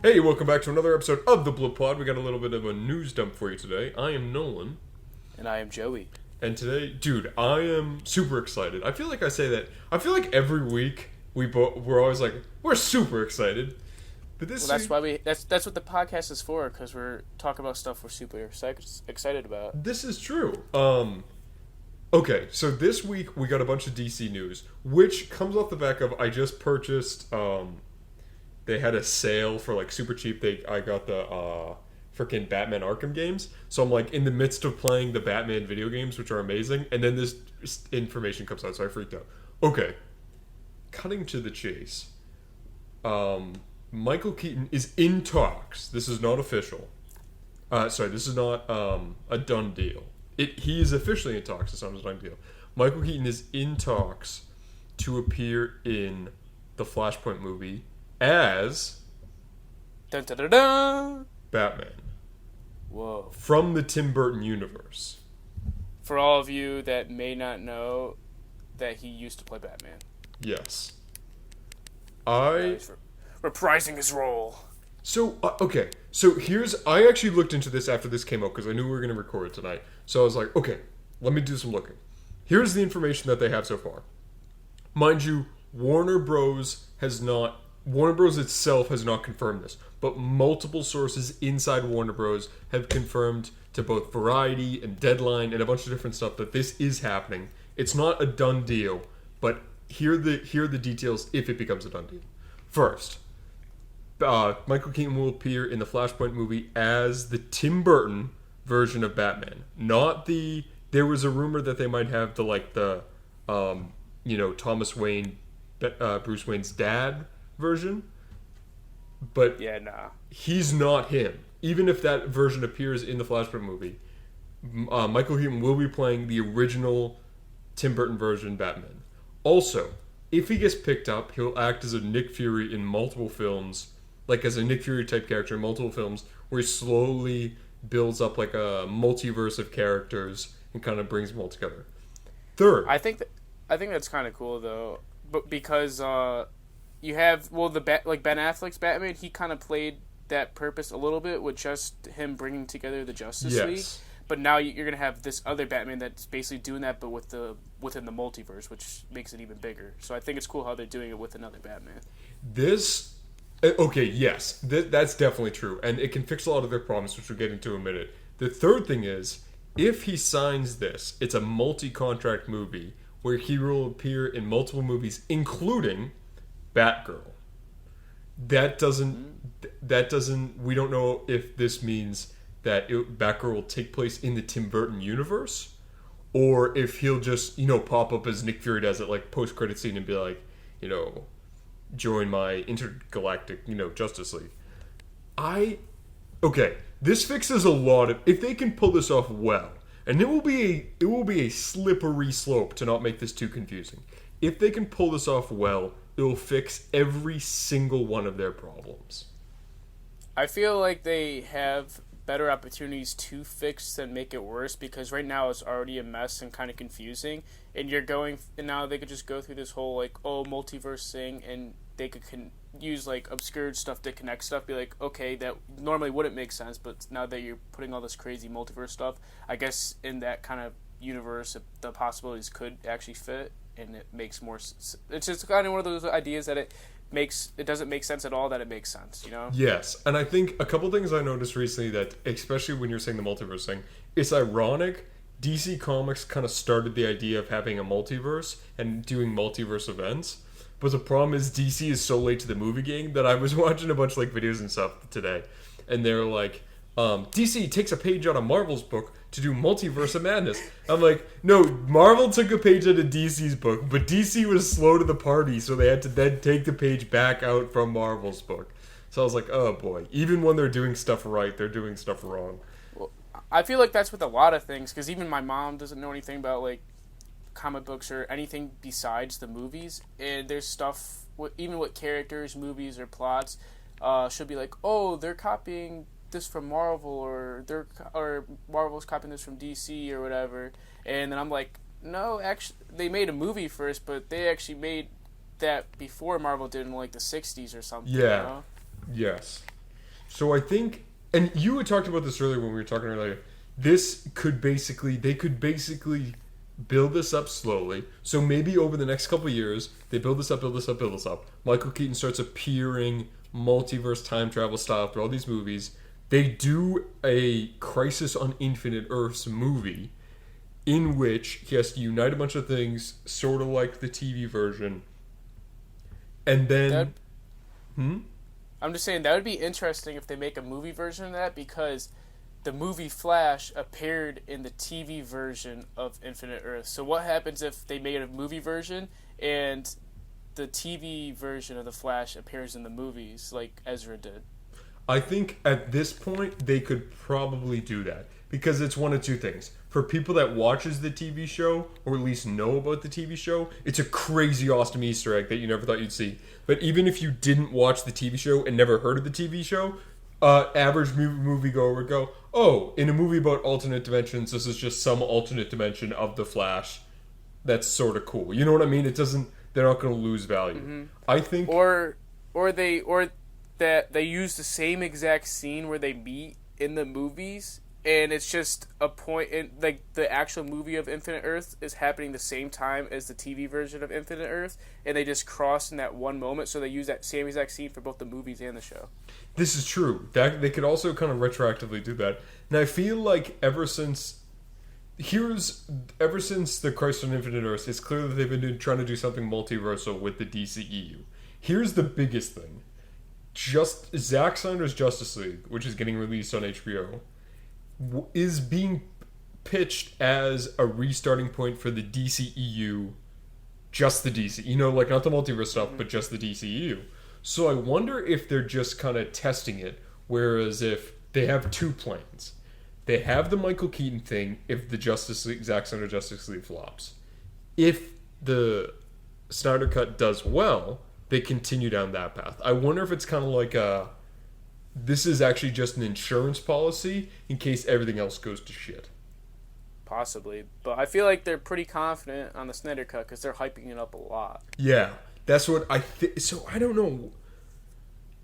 Hey, welcome back to another episode of the Blip Pod. We got a little bit of a news dump for you today. I am Nolan. And I am Joey. And today, dude, I am super excited. I feel like I say that. I feel like every week we're always like, we're super excited. But this that's why that's what the podcast is for, because we're talking about stuff we're super excited about. This is true. Okay, so this week we got a bunch of DC news, which comes off the back of I just purchased. They had a sale for like super cheap. I got the freaking Batman Arkham games, so I'm like in the midst of playing the Batman video games, which are amazing, and then this information comes out, so I freaked out. Okay, cutting to the chase. Michael Keaton is in talks. This is not official. This is not a done deal. He is officially in talks. It's not a done deal. Michael Keaton is in talks to appear in the Flashpoint movie as dun, dun, dun, dun. Batman. Whoa. From the Tim Burton universe. For all of you that may not know that he used to play Batman. Yes. He's reprising his role. So, okay. So I actually looked into this after this came out because I knew we were going to record it tonight. So I was like, okay, let me do some looking. Here's the information that they have so far. Mind you, Warner Bros. Itself has not confirmed this, but multiple sources inside Warner Bros. Have confirmed to both Variety and Deadline and a bunch of different stuff that this is happening. It's not a done deal, but here are the details if it becomes a done deal. First, Michael Keaton will appear in the Flashpoint movie as the Tim Burton version of Batman. There was a rumor that they might have Thomas Wayne, Bruce Wayne's dad version, but yeah, nah, he's not him. Even if that version appears in the Flashpoint movie, Michael Keaton will be playing the original Tim Burton version Batman. Also, if he gets picked up, he'll act as a Nick Fury in multiple films, like as a Nick Fury type character in multiple films, where he slowly builds up like a multiverse of characters and kind of brings them all together. Third, I think that's kind of cool though, but because you have like Ben Affleck's Batman, he kind of played that purpose a little bit with just him bringing together the Justice League. But now you're gonna have this other Batman that's basically doing that, but within the multiverse, which makes it even bigger. So I think it's cool how they're doing it with another Batman. That's definitely true, and it can fix a lot of their problems, which we'll get into in a minute. The third thing is, if he signs this, it's a multi-contract movie where he will appear in multiple movies, including Batgirl. We don't know if this means that Batgirl will take place in the Tim Burton universe, or if he'll just, pop up as Nick Fury does it, like post-credit scene and be like, join my intergalactic, Justice League. This fixes a lot of, if they can pull this off well, and it will be a slippery slope to not make this too confusing. If they can pull this off well, it will fix every single one of their problems. I feel like they have better opportunities to fix than make it worse, because right now it's already a mess and kind of confusing, and now they could just go through this whole multiverse thing, and they could use obscure stuff to connect stuff, be like, okay, that normally wouldn't make sense, but now that you're putting all this crazy multiverse stuff, I guess in that kind of universe the possibilities could actually fit, and it makes more it's just kind of one of those ideas that it doesn't make sense at all, that it makes sense, Yes, and I think a couple things I noticed recently that, especially when you're saying the multiverse thing, it's ironic. DC Comics kind of started the idea of having a multiverse and doing multiverse events, but the problem is DC is so late to the movie game that I was watching a bunch of videos and stuff today, and they're like, DC takes a page out of Marvel's book to do Multiverse of Madness. I'm like, no, Marvel took a page out of DC's book, but DC was slow to the party, so they had to then take the page back out from Marvel's book. So I was like, oh boy, even when they're doing stuff right, they're doing stuff wrong. Well, I feel like that's with a lot of things, because even my mom doesn't know anything about comic books or anything besides the movies, and there's stuff, even with characters, movies, or plots, she'll be like, oh, they're copying this from Marvel, or Marvel's copying this from DC or whatever, and then I'm like, no, actually they made a movie first, but they actually made that before Marvel did in the 60s or something. Yeah. Yes. So I think, and you had talked about this earlier when we were talking earlier. They could basically build this up slowly. So maybe over the next couple of years, they build this up, build this up, build this up. Michael Keaton starts appearing multiverse time travel style through all these movies. They do a Crisis on Infinite Earths movie in which he has to unite a bunch of things, sort of like the TV version. And then... I'm just saying that would be interesting if they make a movie version of that, because the movie Flash appeared in the TV version of Infinite Earth. So what happens if they made a movie version and the TV version of the Flash appears in the movies like Ezra did? I think at this point they could probably do that, because it's one of two things. For people that watches the TV show, or at least know about the TV show, it's a crazy awesome Easter egg that you never thought you'd see. But even if you didn't watch the TV show and never heard of the TV show, average moviegoer would go, oh, in a movie about alternate dimensions, this is just some alternate dimension of the Flash. That's sort of cool. You know what I mean? It doesn't. They're not going to lose value. Mm-hmm. I think, that they use the same exact scene where they meet in the movies, and it's just a point in, like, the actual movie of Infinite Earth is happening the same time as the TV version of Infinite Earth, and they just cross in that one moment, so they use that same exact scene for both the movies and the show. This is true. That they could also kind of retroactively do that. And I feel like ever since the Crisis on Infinite Earths, it's clear that they've been trying to do something multiversal with the DCEU. Here's the biggest thing. Just Zack Snyder's Justice League, which is getting released on HBO, is being pitched as a restarting point for the DCEU, just the DC, like not the multiverse stuff, but just the DCEU. So I wonder if they're just kind of testing it, whereas if they have two plans. They have the Michael Keaton thing if the Zack Snyder Justice League flops. If the Snyder Cut does well, they continue down that path. I wonder if it's kind of like this is actually just an insurance policy in case everything else goes to shit. Possibly. But I feel like they're pretty confident on the Snyder Cut because they're hyping it up a lot. Yeah. That's what I think. So I don't know.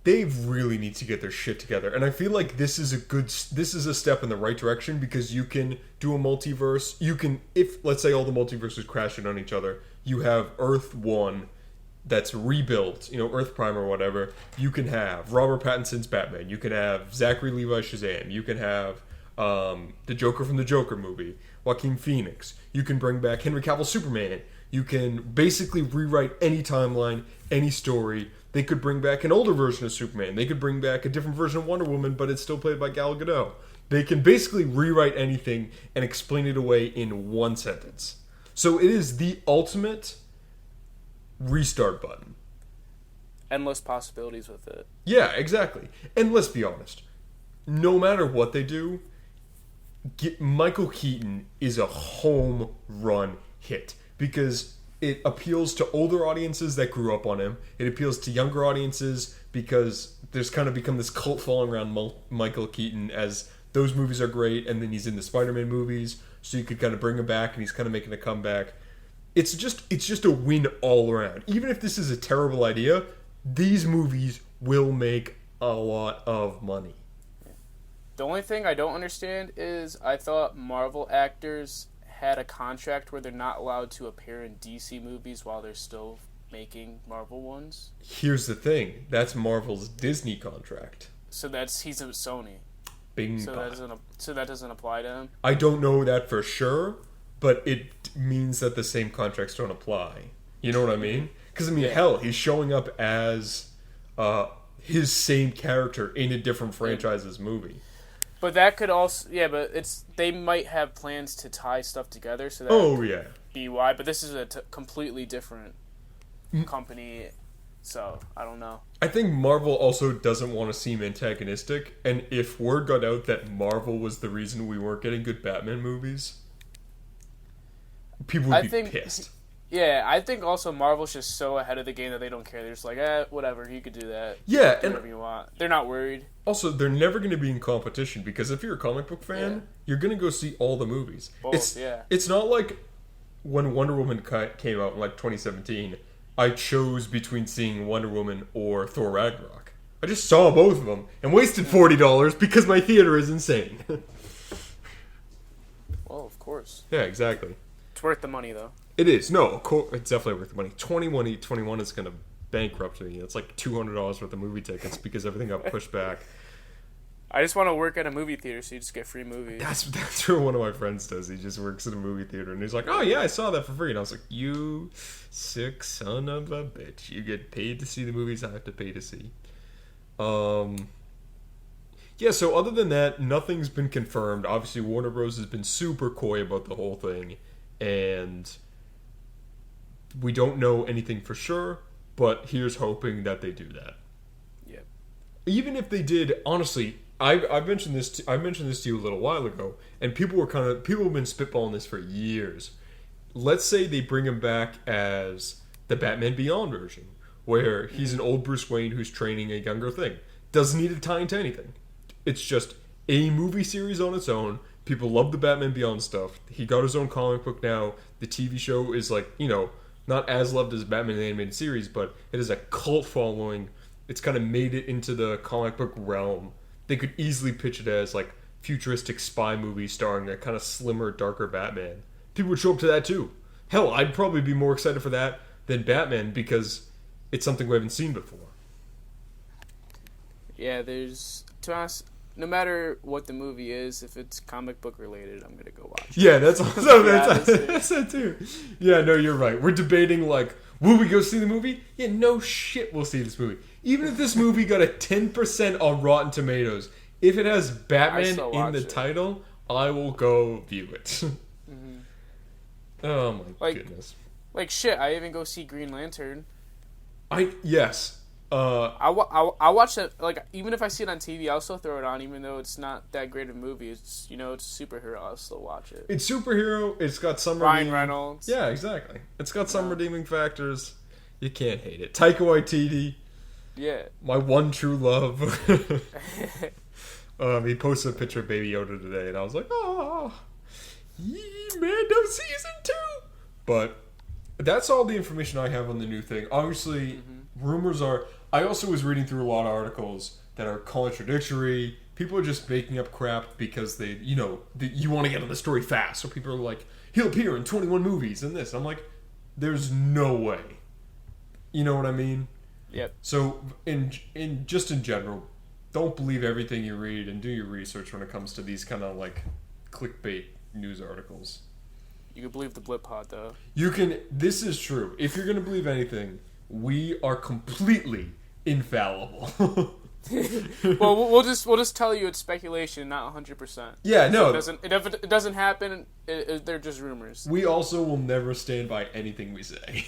They really need to get their shit together. And I feel like this is a step in the right direction, because you can do a multiverse. You can, if, let's say all the multiverses crash in on each other, you have Earth 1 that's rebuilt, Earth Prime or whatever. You can have Robert Pattinson's Batman. You can have Zachary Levi's Shazam. You can have the Joker from the Joker movie, Joaquin Phoenix. You can bring back Henry Cavill's Superman. You can basically rewrite any timeline, any story. They could bring back an older version of Superman. They could bring back a different version of Wonder Woman, but it's still played by Gal Gadot. They can basically rewrite anything and explain it away in one sentence. So it is the ultimate restart button. Endless possibilities with it. Yeah, exactly. And let's be honest. No matter what they do, Michael Keaton is a home run hit, because it appeals to older audiences that grew up on him. It appeals to younger audiences because there's kind of become this cult following around Michael Keaton, as those movies are great, and then he's in the Spider-Man movies, so you could kind of bring him back, and he's kind of making a comeback. It's just a win all around. Even if this is a terrible idea, these movies will make a lot of money. The only thing I don't understand is I thought Marvel actors had a contract where they're not allowed to appear in DC movies while they're still making Marvel ones. Here's the thing. That's Marvel's Disney contract. So he's a Sony. Bing so that doesn't apply to him? I don't know that for sure, but it means that the same contracts don't apply. You know what I mean? Because, hell, he's showing up as his same character in a different franchise's movie. But that could also, but they might have plans to tie stuff together, so that be why. But this is a completely different company, so I don't know. I think Marvel also doesn't want to seem antagonistic, and if word got out that Marvel was the reason we weren't getting good Batman movies, people would be pissed. Yeah, I think also Marvel's just so ahead of the game that they don't care. They're just like, whatever, you could do that. Yeah, do whatever you want. They're not worried. Also, they're never going to be in competition, because if you're a comic book fan, you're going to go see all the movies. It's not like when Wonder Woman came out in 2017, I chose between seeing Wonder Woman or Thor Ragnarok. I just saw both of them and wasted $40 because my theater is insane. Well, of course. Yeah, exactly. It's worth the money, though. It is. No, of course, it's definitely worth the money. 2021 is going to bankrupt me. It's like $200 worth of movie tickets because everything got pushed back. I just want to work at a movie theater so you just get free movies. That's what one of my friends does. He just works at a movie theater and he's like, oh yeah, I saw that for free. And I was like, you sick son of a bitch. You get paid to see the movies I have to pay to see. Yeah, so other than that, nothing's been confirmed. Obviously, Warner Bros. Has been super coy about the whole thing. And we don't know anything for sure, but here's hoping that they do that. Yep. Even if they did, honestly, I mentioned this to you a little while ago, and people have been spitballing this for years. Let's say they bring him back as the Batman Beyond version, where he's an old Bruce Wayne who's training a younger thing. Doesn't need to tie into anything. It's just a movie series on its own. People love the Batman Beyond stuff. He got his own comic book now. The TV show is like, not as loved as Batman the Animated Series, but it is a cult following. It's kind of made it into the comic book realm. They could easily pitch it as like futuristic spy movie starring a kind of slimmer, darker Batman. People would show up to that too. Hell, I'd probably be more excited for that than Batman because it's something we haven't seen before. Yeah, to be honest, no matter what the movie is, if it's comic book related, I'm gonna go watch it. Yeah, that's also that's it too. Yeah, no, you're right. We're debating like, will we go see the movie? Yeah, no shit, we'll see this movie. Even if this movie got a 10% on Rotten Tomatoes, if it has Batman in the title, I will go view it. Mm-hmm. Oh my goodness. Like shit, I even go see Green Lantern. Yes. I watch it, like, even if I see it on TV, I'll still throw it on, even though it's not that great of a movie. It's, it's superhero, I'll still watch it. It's superhero, it's got some Ryan Reynolds. Yeah, exactly. It's got some redeeming factors. You can't hate it. Taika Waititi. Yeah. My one true love. He posted a picture of Baby Yoda today, and I was like, oh, Mando Season 2! But that's all the information I have on the new thing. Obviously, rumors are... I also was reading through a lot of articles that are contradictory. People are just making up crap because they, you want to get on the story fast. So people are like, he'll appear in 21 movies and this. I'm like, there's no way. You know what I mean? Yep. So, in general, don't believe everything you read and do your research when it comes to these kind of like clickbait news articles. You can believe the Blip Pod, though. You can. This is true. If you're going to believe anything, we are completely infallible. Well, we'll just tell you it's speculation, not 100%. Yeah, no. It doesn't happen. They're just rumors. We also will never stand by anything we say.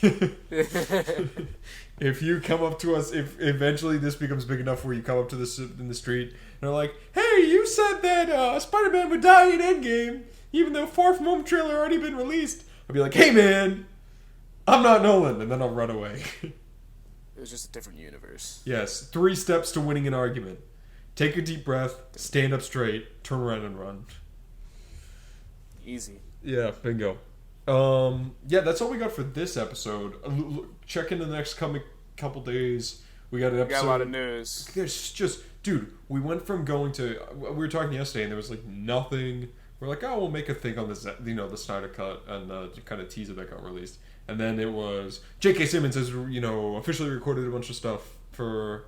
If you come up to us, if eventually this becomes big enough where you come up to us in the street and are like, "Hey, you said that Spider-Man would die in Endgame, even though Far From Home trailer already been released," I'll be like, "Hey, man, I'm not Nolan," and then I'll run away. It was just a different universe. Yes, 3 steps to winning an argument. Take a deep breath, stand up straight, turn around and run. Easy. Yeah, bingo. Yeah, that's all we got for this episode. Check in the next couple days. We got an episode. We got a lot of news. There's just... Dude, we went from going to... We were talking yesterday and there was like nothing. We're like, oh, we'll make a thing on this, the Snyder Cut and kind of teaser that got released. And then it was J.K. Simmons has, officially recorded a bunch of stuff for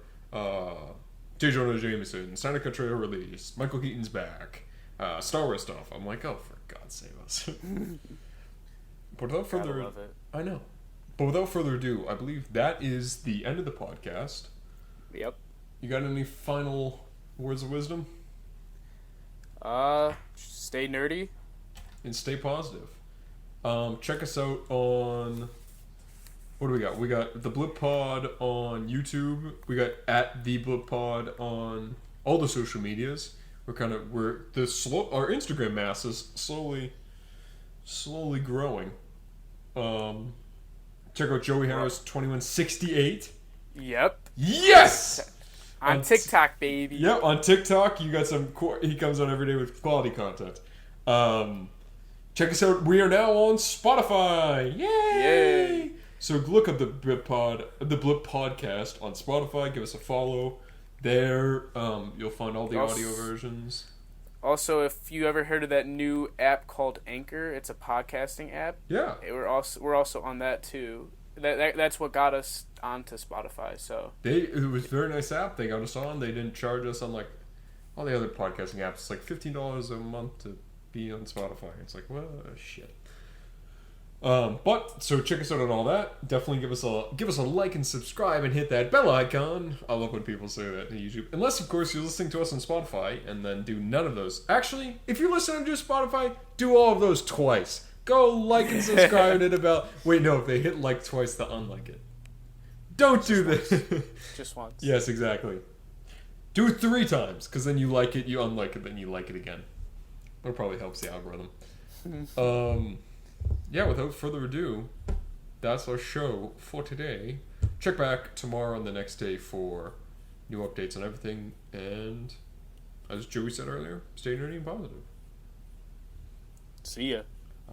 J. Jonah Jameson. Snyder Cut trailer released. Michael Keaton's back. Star Wars stuff. I'm like, oh, for God save us. But without further ado, I know. But without further ado, I believe that is the end of the podcast. Yep. You got any final words of wisdom? Stay nerdy. And stay positive. Check us out on... What do we got? We got The Blip Pod on YouTube. We got @The Blip Pod on all the social medias. Our Instagram mass is slowly growing. Check out Joey Harris 2168. Yep. Yes! On TikTok, baby. Yep, on TikTok, you got some... He comes on every day with quality content. Check us out. We are now on Spotify. Yay! So look up the Blip Podcast on Spotify. Give us a follow. There, you'll find all the audio versions. Also, if you ever heard of that new app called Anchor, it's a podcasting app. Yeah. We're also on that too. That's what got us onto Spotify. So it was a very nice app. They got us on. They didn't charge us on like all the other podcasting apps. It's like $15 a month to be on Spotify. It's like, well, shit. But so check us out on all that. Definitely give us a like and subscribe and hit that bell icon. I love when people say that on YouTube. Unless of course you're listening to us on Spotify and then do none of those. Actually, if you're listening to Spotify, do all of those twice. Go like and subscribe and hit a bell. Wait, no, if they hit like twice, they'll unlike it. Don't do this. Just once. Yes, exactly. Do it 3 times, because then you like it, you unlike it, then you like it again. That probably helps the algorithm. Yeah, without further ado, that's our show for today. Check back tomorrow and the next day for new updates on everything. And as Joey said earlier, stay nerdy and positive. See ya.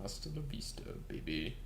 Hasta la vista, baby.